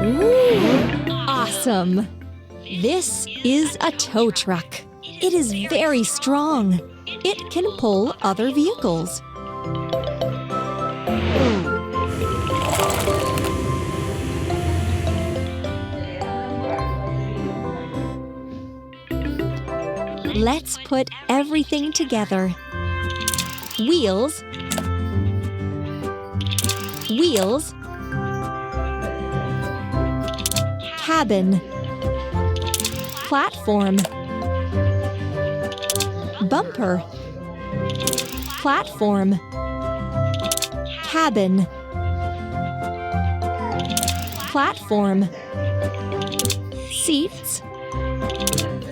Ooh, awesome! This is a tow truck. It is very strong. It can pull other vehicles. Let's put everything together. Wheels, wheels, cabin, platform, bumper, platform, cabin, platform, seats,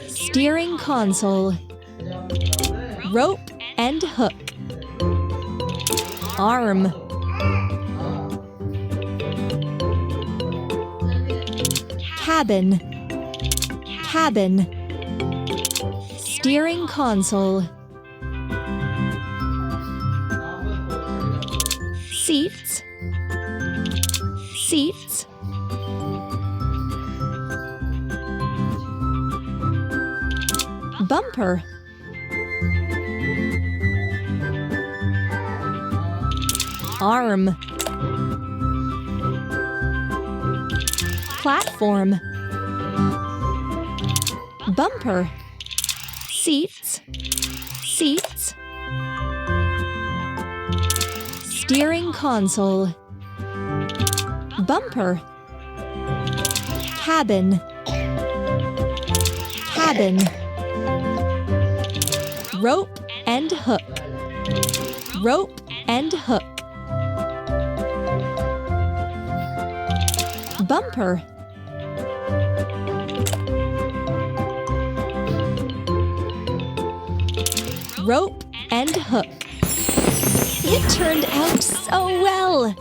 steering console, rope and hook, arm, cabin, cabin, steering console, seats, seats, bumper, arm, platform, bumper, seats, seats, steering console, bumper, cabin, cabin, rope and hook, rope and hook, bumper, rope and hook. It turned out so well!